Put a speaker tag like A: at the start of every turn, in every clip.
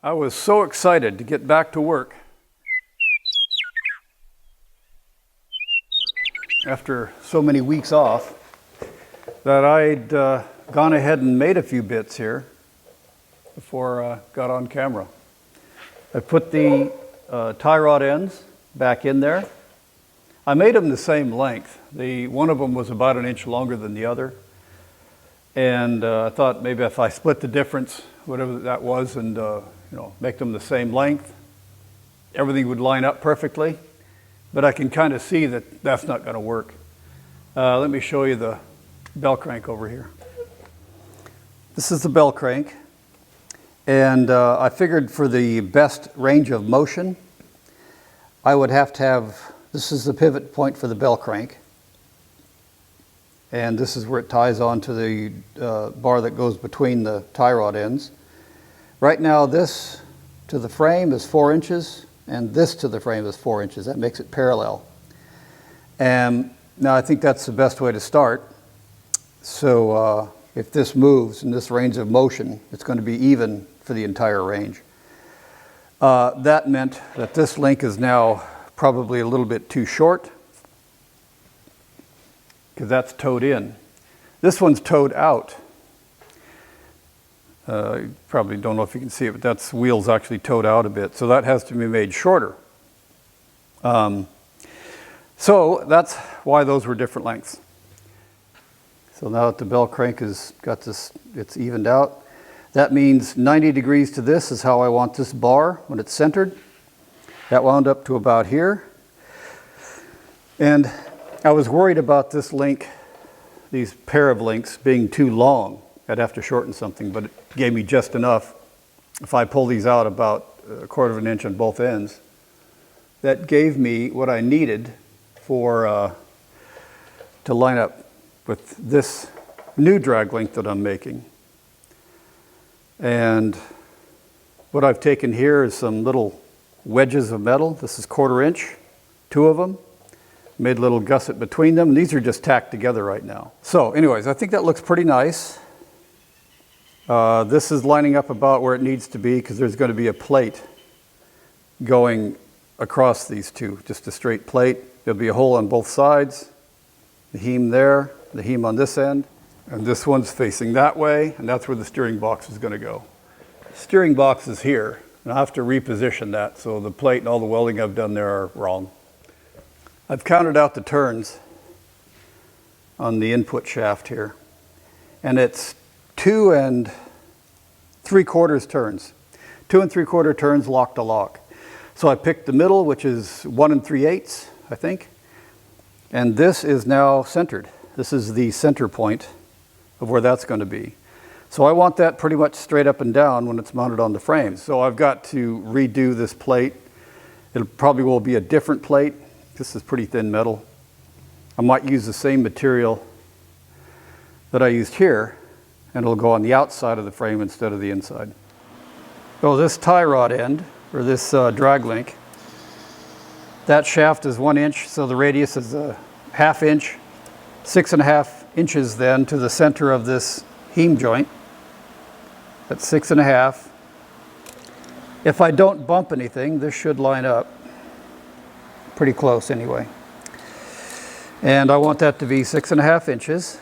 A: I was so excited to get back to work after so many weeks off that I'd gone ahead and made a few bits here before I got on camera. I put the tie rod ends back in there. I made them the same length. One of them was about an inch longer than the other. And I thought maybe if I split the difference, whatever that was, and make them the same length, everything would line up perfectly. But I can kind of see that that's not going to work. Let me show you the bell crank over here. This is the bell crank. And I figured for the best range of motion, I would have to have, this is the pivot point for the bell crank. And this is where it ties onto the bar that goes between the tie rod ends. Right now this to the frame is 4 inches, and this to the frame is 4 inches. That makes it parallel. And now I think that's the best way to start. So if this moves in this range of motion, it's going to be even for the entire range. That meant that this link is now probably a little bit too short, because that's towed in. This one's towed out. You probably don't know if you can see it, but that's wheel's actually towed out a bit, so that has to be made shorter. So that's why those were different lengths. So now that the bell crank has got this, it's evened out. That means 90 degrees to this is how I want this bar when it's centered. That wound up to about here. And I was worried about this link, these pair of links, being too long. I'd have to shorten something, but it gave me just enough. If I pull these out about 1/4 of an inch on both ends, that gave me what I needed for to line up with this new drag link that I'm making. And what I've taken here is some little wedges of metal. This is 1/4 inch, 2 of them. Made a little gusset between them, and these are just tacked together right now. So anyways, I think that looks pretty nice. This is lining up about where it needs to be, because there's going to be a plate going across these two, just a straight plate. There'll be a hole on both sides, the heam there, the heam on this end, and this one's facing that way, and that's where the steering box is going to go. The steering box is here, and I'll have to reposition that, so the plate and all the welding I've done there are wrong. I've counted out the turns on the input shaft here, and it's 2 3/4 turns. 2 3/4 turns lock to lock. So I picked the middle, which is 1 3/8, I think, and this is now centered. This is the center point of where that's going to be. So I want that pretty much straight up and down when it's mounted on the frame. So I've got to redo this plate. It probably will be a different plate. This is pretty thin metal. I might use the same material that I used here, and it'll go on the outside of the frame instead of the inside. So this tie rod end, or this drag link, that shaft is 1 inch, so the radius is a 1/2 inch, 6.5 inches then to the center of this heam joint. That's 6.5. If I don't bump anything, this should line up pretty close anyway. And I want that to be 6.5 inches.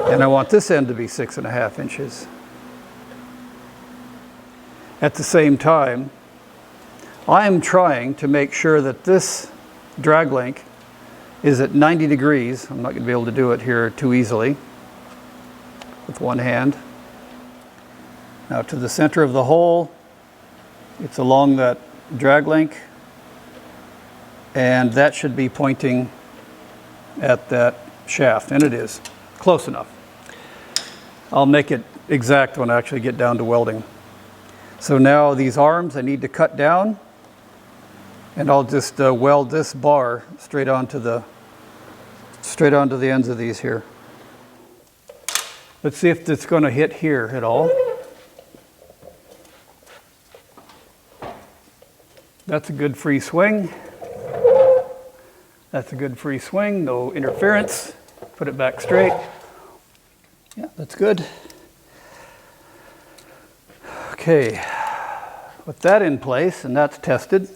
A: And I want this end to be 6.5 inches. At the same time, I am trying to make sure that this drag link is at 90 degrees. I'm not going to be able to do it here too easily with one hand. Now to the center of the hole, it's along that drag link, and that should be pointing at that shaft, and it is close enough. I'll make it exact when I actually get down to welding. So now these arms I need to cut down, and I'll just weld this bar straight onto the ends of these here. Let's see if it's going to hit here at all. That's a good free swing. That's a good free swing, no interference. Put it back straight. Yeah, that's good. Okay, with that in place and that's tested,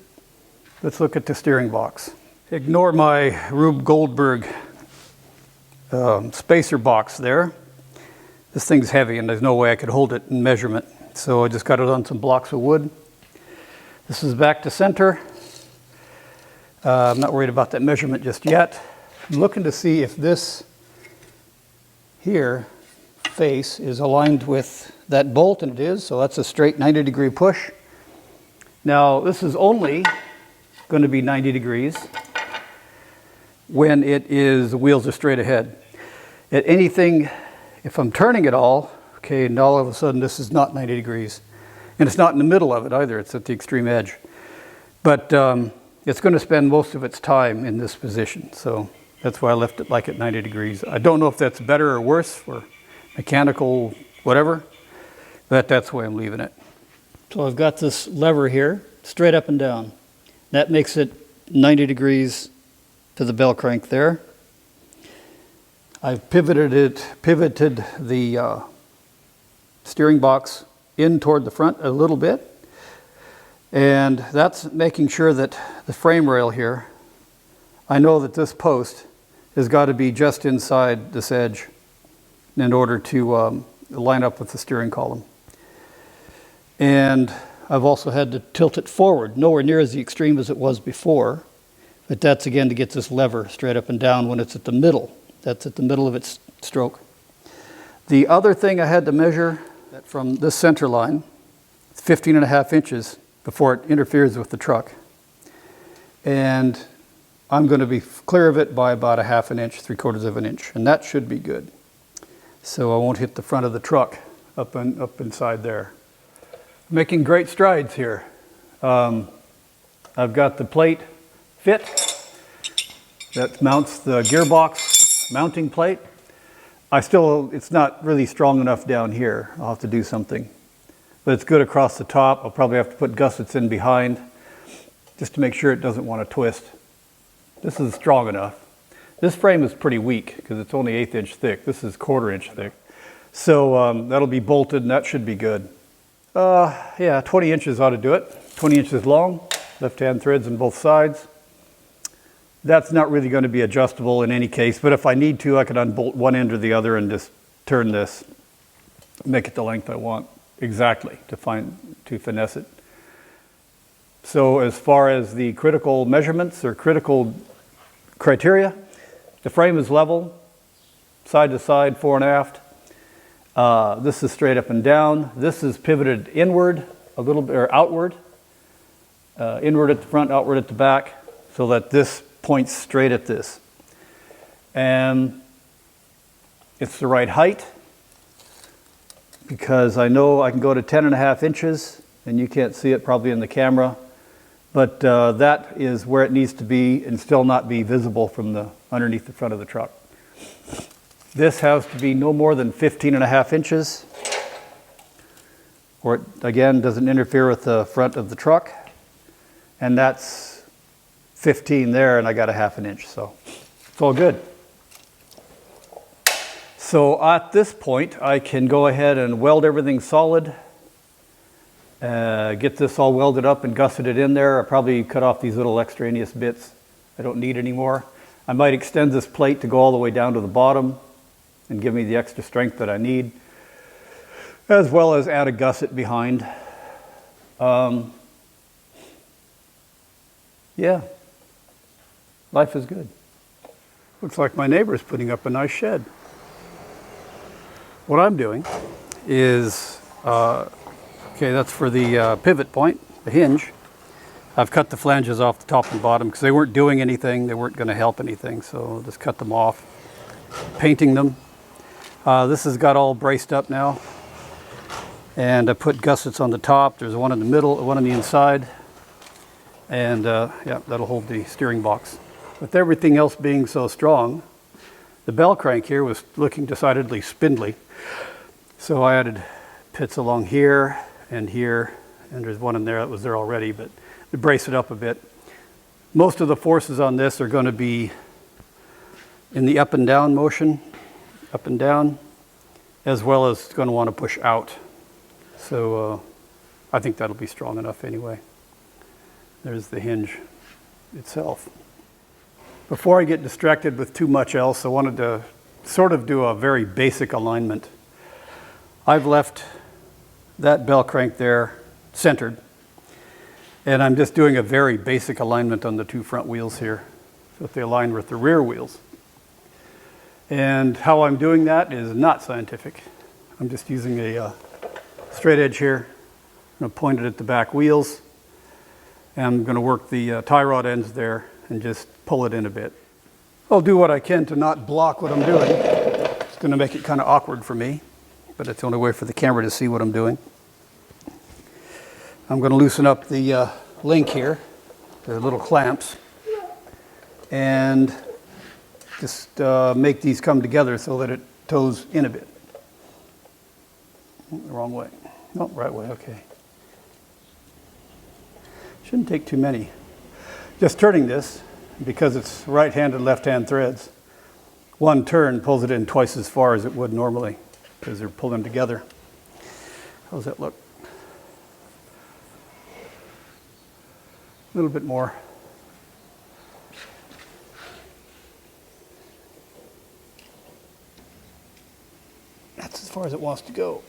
A: let's look at the steering box. Ignore my Rube Goldberg spacer box there. This thing's heavy and there's no way I could hold it in measurement. So I just got it on some blocks of wood. This is back to center. I'm not worried about that measurement just yet. I'm looking to see if this here face is aligned with that bolt, and it is, so that's a straight 90-degree push. Now this is only going to be 90 degrees when the wheels are straight ahead. At anything, if I'm turning it all, okay, now all of a sudden this is not 90 degrees. And it's not in the middle of it either, it's at the extreme edge. But it's going to spend most of its time in this position, so that's why I left it like at 90 degrees. I don't know if that's better or worse for mechanical whatever, but that's the way I'm leaving it. So I've got this lever here, straight up and down. That makes it 90 degrees to the bell crank there. I've pivoted the steering box in toward the front a little bit, and that's making sure that the frame rail here, I know that this post has got to be just inside this edge in order to line up with the steering column. And I've also had to tilt it forward, nowhere near as the extreme as it was before, but that's again to get this lever straight up and down when it's at the middle. That's at the middle of its stroke. The other thing I had to measure from this center line, it's 15.5 inches before it interferes with the truck. And I'm going to be clear of it by about 1/2 inch, 3/4 of an inch, and that should be good. So I won't hit the front of the truck up inside there. Making great strides here. I've got the plate fit that mounts the gearbox mounting plate. It's not really strong enough down here. I'll have to do something. But it's good across the top. I'll probably have to put gussets in behind just to make sure it doesn't want to twist. This is strong enough. This frame is pretty weak because it's only 1/8 inch thick. This is 1/4 inch thick. So that'll be bolted and that should be good. Yeah, 20 inches ought to do it. 20 inches long, left-hand threads on both sides. That's not really going to be adjustable in any case, but if I need to, I can unbolt one end or the other and just turn this, make it the length I want exactly to finesse it. So as far as the critical measurements or critical criteria, the frame is level, side to side, fore and aft. This is straight up and down. This is pivoted inward a little bit, or outward. Inward at the front, outward at the back, so that this points straight at this. And it's the right height, because I know I can go to 10.5 inches, and you can't see it probably in the camera, but that is where it needs to be and still not be visible from underneath the front of the truck. This has to be no more than 15.5 inches, or it, again, doesn't interfere with the front of the truck. And that's 15 there, and I got 1/2 inch, so it's all good. So at this point, I can go ahead and weld everything solid, get this all welded up and gusseted in there. I'll probably cut off these little extraneous bits I don't need anymore. I might extend this plate to go all the way down to the bottom and give me the extra strength that I need, as well as add a gusset behind. Yeah, life is good. Looks like my neighbor's putting up a nice shed. What I'm doing is, okay, that's for the pivot point, the hinge. I've cut the flanges off the top and bottom because they weren't doing anything, they weren't going to help anything, so I'll just cut them off, painting them. This has got all braced up now, and I put gussets on the top. There's one in the middle, one on the inside, and yeah, that'll hold the steering box. With everything else being so strong, the bell crank here was looking decidedly spindly, so I added pits along here, and there's one in there that was there already, but to brace it up a bit. Most of the forces on this are going to be in the up and down motion, up and down, as well as it's going to want to push out. So I think that'll be strong enough anyway. There's the hinge itself. Before I get distracted with too much else, I wanted to sort of do a very basic alignment. I've left that bell crank there centered, and I'm just doing a very basic alignment on the two front wheels here, so that they align with the rear wheels. And how I'm doing that is not scientific. I'm just using a straight edge here. I'm going to point it at the back wheels, and I'm going to work the tie rod ends there and just pull it in a bit. I'll do what I can to not block what I'm doing. It's going to make it kind of awkward for me, but it's the only way for the camera to see what I'm doing. I'm going to loosen up the link here, the little clamps, and just make these come together so that it toes in a bit. The wrong way. No, right way, okay. Shouldn't take too many. Just turning this, because it's right-handed, left-hand threads, one turn pulls it in twice as far as it would normally, because they're pulling together. How does that look? A little bit more. That's as far as it wants to go.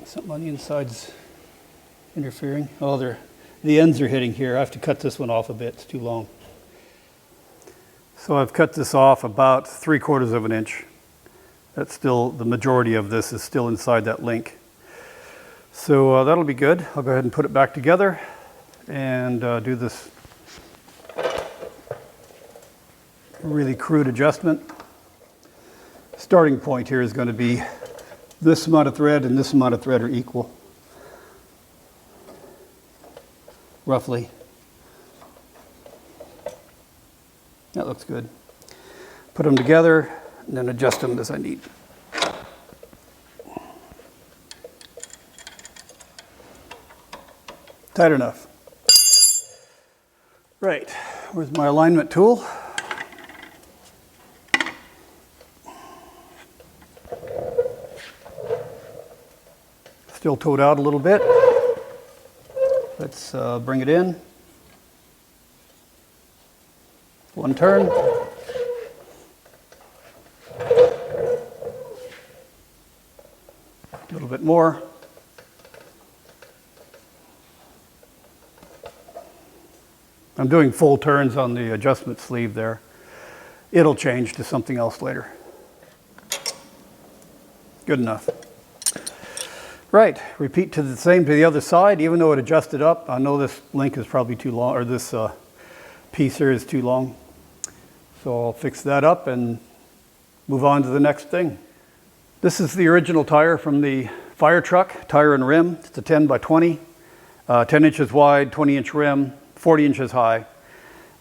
A: Something on the inside's interfering. Oh, the ends are hitting here. I have to cut this one off a bit. It's too long. So I've cut this off about 3/4 of an inch. That's still, the majority of this is still inside that link. So that'll be good. I'll go ahead and put it back together and do this really crude adjustment. Starting point here is going to be this amount of thread and this amount of thread are equal, roughly. That looks good. Put them together and then adjust them as I need. Tight enough. Right, where's my alignment tool? Still towed out a little bit. Let's bring it in. One turn. A little bit more. I'm doing full turns on the adjustment sleeve there. It'll change to something else later. Good enough. Right, repeat to the same to the other side. Even though it adjusted up, I know this link is probably too long, or this piece here is too long. So I'll fix that up and move on to the next thing. This is the original tire from the fire truck, tire and rim. It's a 10 by 20, 10 inches wide, 20-inch rim, 40 inches high.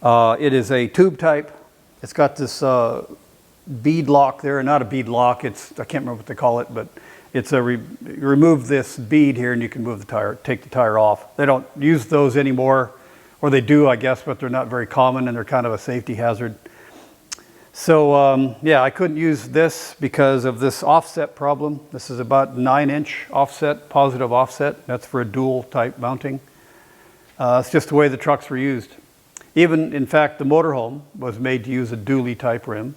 A: It is a tube type. It's got this bead lock there, not a bead lock, it's, I can't remember what they call it, but it's a, you remove this bead here and you can move the tire, take the tire off. They don't use those anymore, or they do, I guess, but they're not very common and they're kind of a safety hazard. So yeah, I couldn't use this because of this offset problem. This is about 9-inch offset, positive offset. That's for a dual type mounting. It's just the way the trucks were used. Even, in fact, the motorhome was made to use a dually type rim,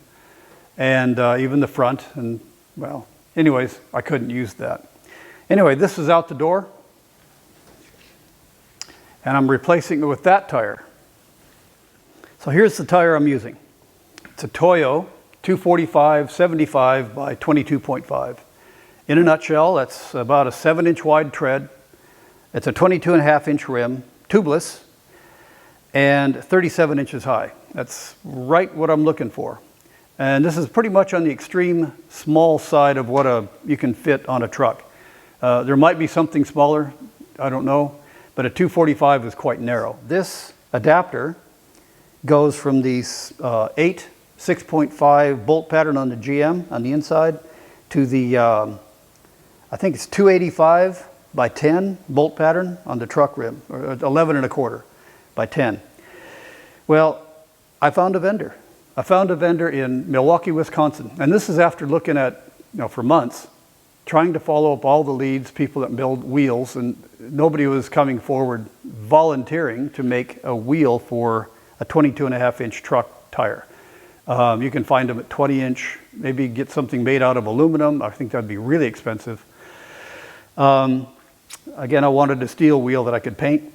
A: and even the front, and well, anyways, I couldn't use that. Anyway, this is out the door, and I'm replacing it with that tire. So here's the tire I'm using. It's a Toyo 245/75 by 22.5. In a nutshell, that's about a 7-inch wide tread. It's a 22.5-inch rim, tubeless, and 37 inches high. That's right what I'm looking for. And this is pretty much on the extreme small side of what you can fit on a truck. There might be something smaller, I don't know, but a 245 is quite narrow. This adapter goes from the 8 6.5 bolt pattern on the GM on the inside to the, I think it's 285 by 10 bolt pattern on the truck rim, or 11 1/4 by 10. Well, I found a vendor. I found a vendor in Milwaukee, Wisconsin, and this is after looking at, for months, trying to follow up all the leads, people that build wheels, and nobody was coming forward volunteering to make a wheel for a 22.5-inch truck tire. You can find them at 20-inch, maybe get something made out of aluminum. I think that'd be really expensive. Again, I wanted a steel wheel that I could paint.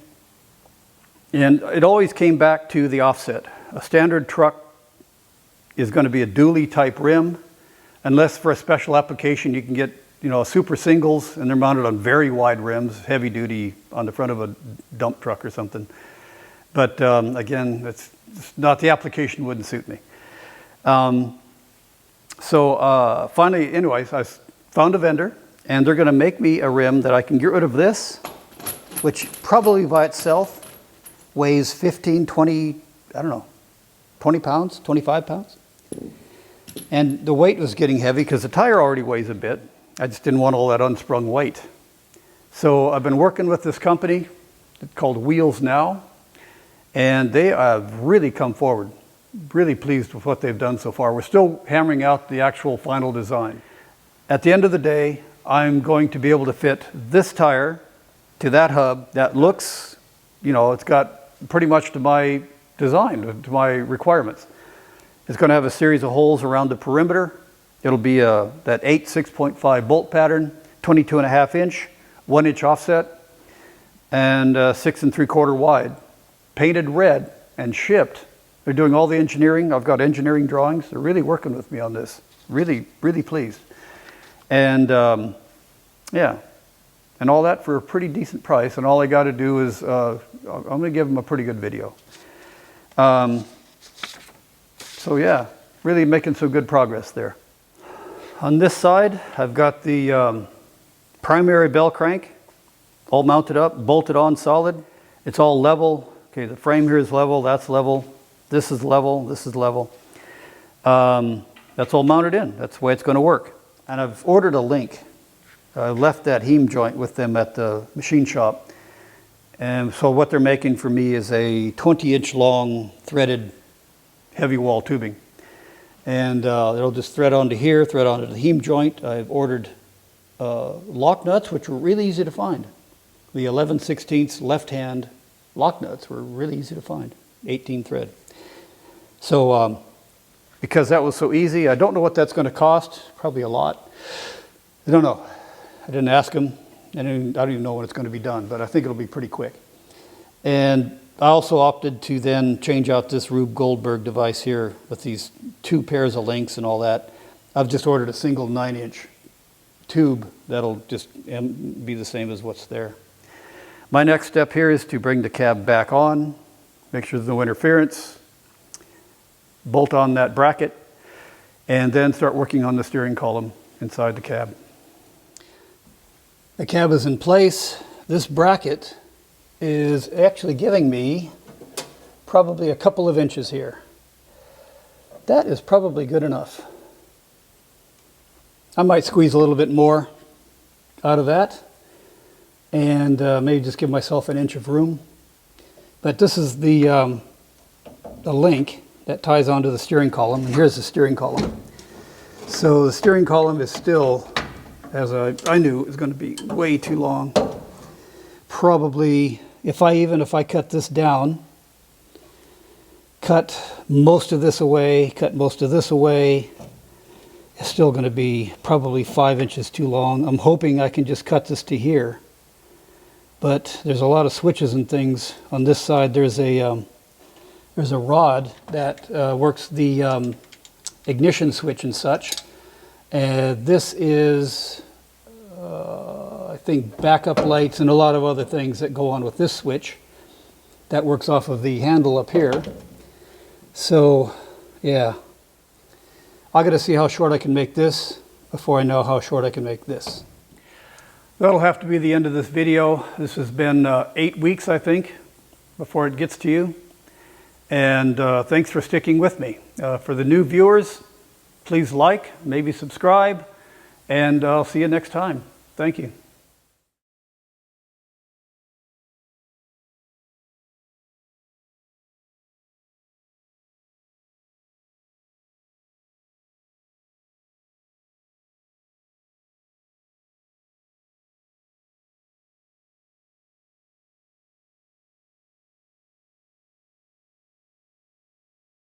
A: And it always came back to the offset. A standard truck is going to be a dually type rim, unless for a special application you can get, you know, super singles, and they're mounted on very wide rims, heavy duty on the front of a dump truck or something. But again, it's not, the application wouldn't suit me. Finally, anyways, I found a vendor, and they're going to make me a rim that I can get rid of this, which probably by itself weighs 15, 20, I don't know, 20 pounds, 25 pounds. And the weight was getting heavy because the tire already weighs a bit. I just didn't want all that unsprung weight. So I've been working with this company called Wheels Now, and they have really come forward. Really pleased with what they've done so far. We're still hammering out the actual final design. At the end of the day, I'm going to be able to fit this tire to that hub that looks, you know, it's got pretty much to my design, to my requirements. It's going to have a series of holes around the perimeter. It'll be that 8 6.5 bolt pattern, 22.5-inch, 1-inch offset, and 6 3/4 wide. Painted red and shipped. They're doing all the engineering. I've got engineering drawings. They're really working with me on this. Really, really pleased. And yeah, and all that for a pretty decent price. And all I got to do is, I'm going to give them a pretty good video. So yeah, really making some good progress there. On this side, I've got the primary bell crank all mounted up, bolted on solid. It's all level. Okay, the frame here is level, that's level. This is level, this is level. That's all mounted in. That's the way it's going to work. And I've ordered a link. I left that heme joint with them at the machine shop. And so what they're making for me is a 20-inch long threaded heavy wall tubing. And it'll just thread onto here, thread onto the heme joint. I've ordered lock nuts, which were really easy to find. The 11/16 left-hand lock nuts were really easy to find, 18 thread. So because that was so easy, I don't know what that's going to cost, probably a lot. I don't know. I didn't ask them, and I don't even know when it's going to be done, but I think it'll be pretty quick. And I also opted to then change out this Rube Goldberg device here with these 2 pairs of links and all that. I've just ordered a single 9-inch tube that'll just be the same as what's there. My next step here is to bring the cab back on, make sure there's no interference, bolt on that bracket, and then start working on the steering column inside the cab. The cab is in place. This bracket is actually giving me probably a couple of inches here. That is probably good enough. I might squeeze a little bit more out of that and maybe just give myself an inch of room. But this is the link that ties onto the steering column, and here's the steering column. So the steering column is still, as I knew, is going to be way too long. Probably, if I cut this down, cut most of this away, cut most of this away, it's still going to be probably 5 inches too long. I'm hoping I can just cut this to here. But there's a lot of switches and things on this side. There's a rod that works the ignition switch and such. And this is, I think, backup lights and a lot of other things that go on with this switch. That works off of the handle up here. So, yeah. I got to see how short I can make this before I know how short I can make this. That'll have to be the end of this video. This has been 8 weeks, I think, before it gets to you. And thanks for sticking with me. For the new viewers, please like, maybe subscribe, and I'll see you next time. Thank you.